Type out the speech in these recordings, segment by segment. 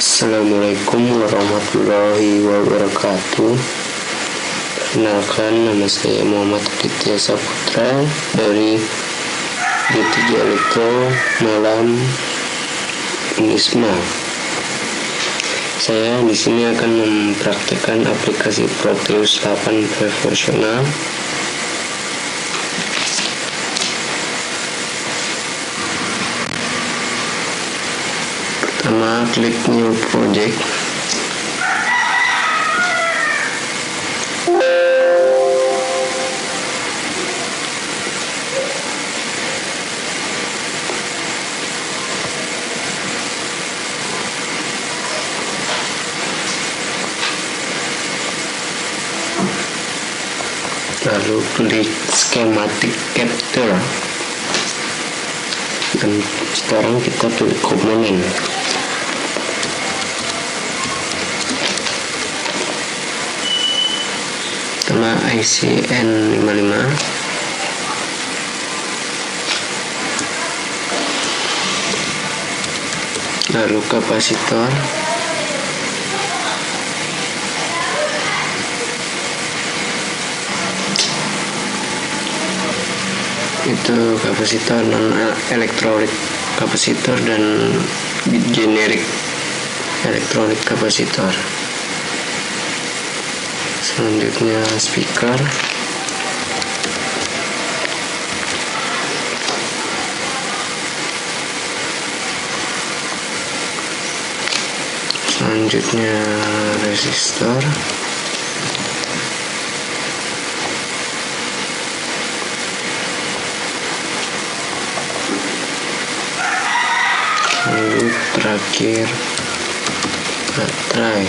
Assalamualaikum warahmatullahi wabarakatuh. Perkenalkan, nama saya Muhammad Aditya Saputra dari D3 Elektro Malam Unisma. Saya di sini akan mempraktikkan aplikasi Proteus 8 profesional. Pertama, klik New Project. Lalu klik Schematic Capture. Dan sekarang kita pilih komponen. Pertama IC N55, lalu kapasitor, itu kapasitor non elektronik kapasitor dan generik elektronik kapasitor. Selanjutnya speaker, selanjutnya resistor, lalu terakhir baterai.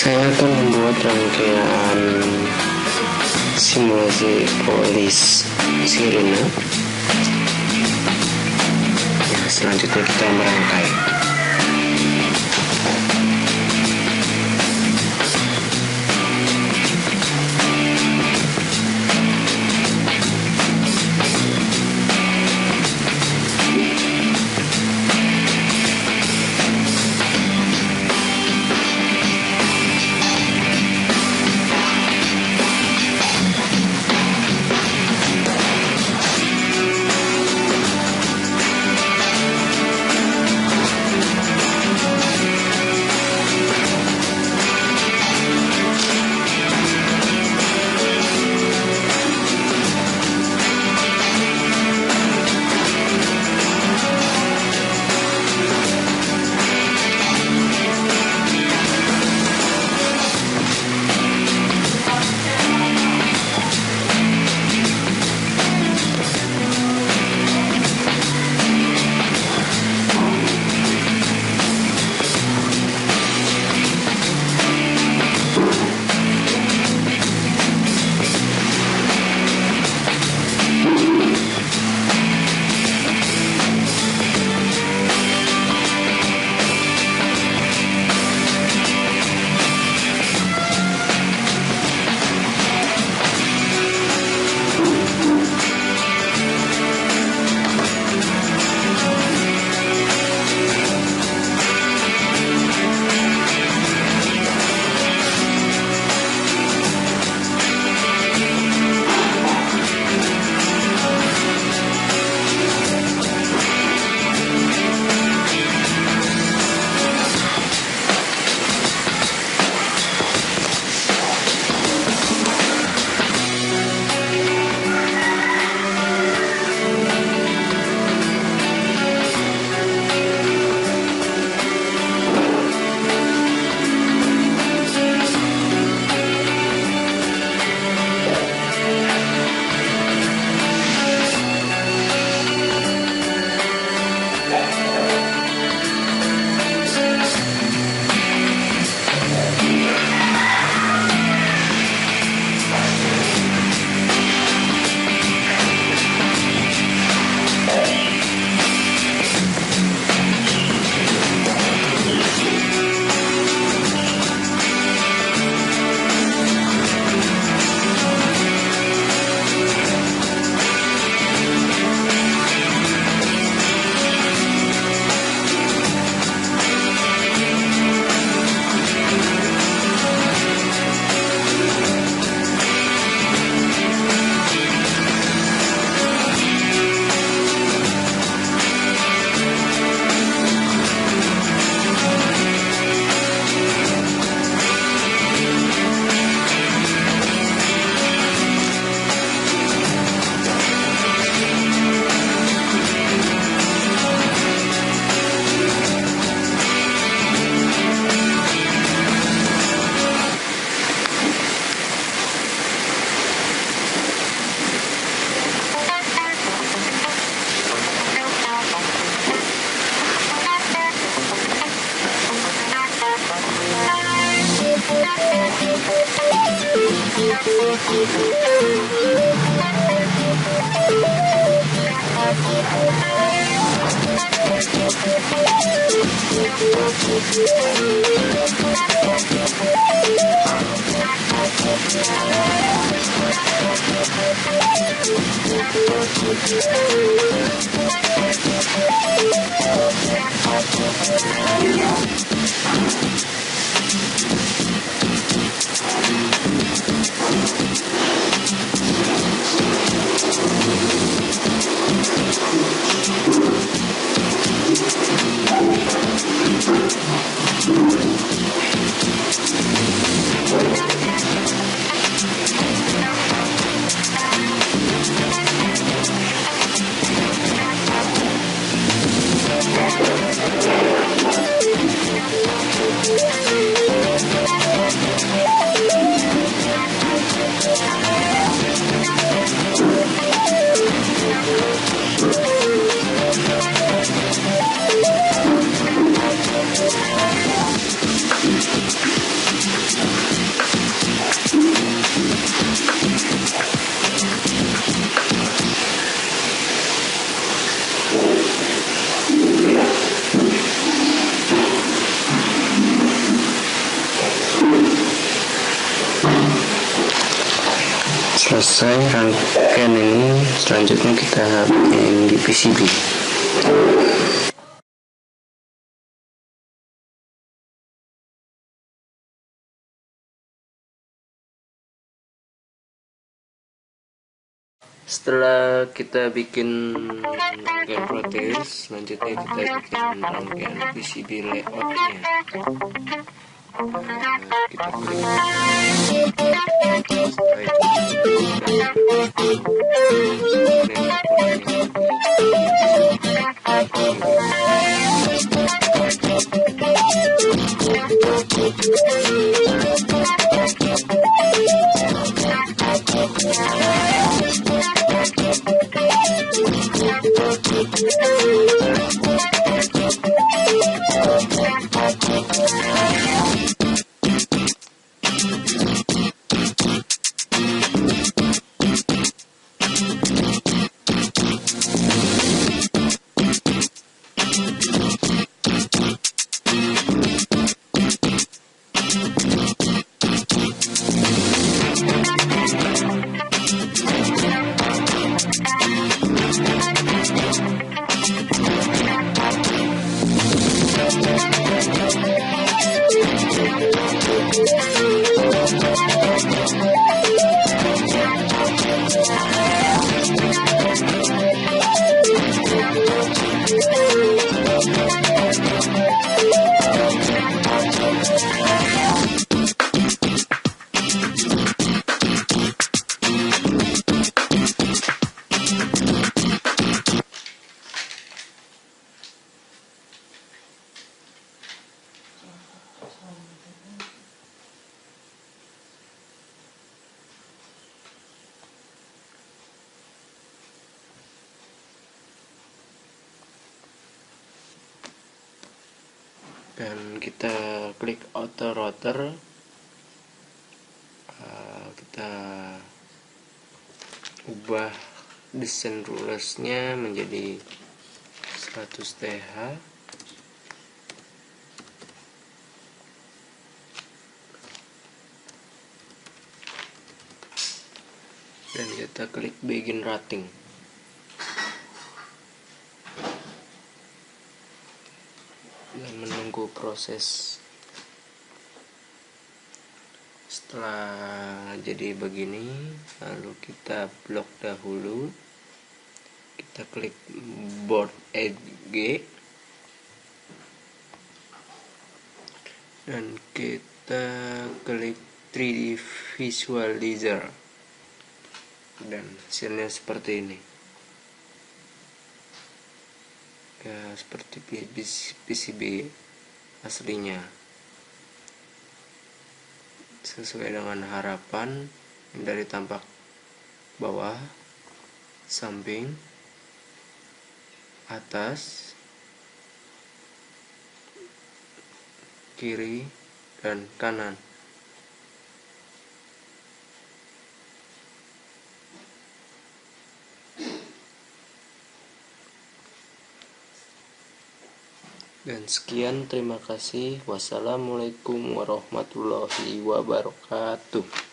Saya akan membuat rangkaian simulasi polis sirine. Selanjutnya kita merangkai. Selesai rangkaian ini, selanjutnya kita bikin di PCB. Setelah kita bikin rangkaian proteus, selanjutnya kita bikin rangkaian PCB layoutnya. Kita klik dan kita klik auto router. Kita ubah desain rulersnya menjadi 100 TH. Dan kita klik begin routing. Dan menunggu proses. Setelah jadi begini, lalu kita blok dahulu. Kita klik board edge dan kita klik 3D visualizer, dan hasilnya seperti ini ya, seperti PCB aslinya, sesuai dengan harapan. Dari tampak bawah, samping, atas, kiri, dan kanan. Dan sekian, terima kasih. Wassalamualaikum warahmatullahi wabarakatuh.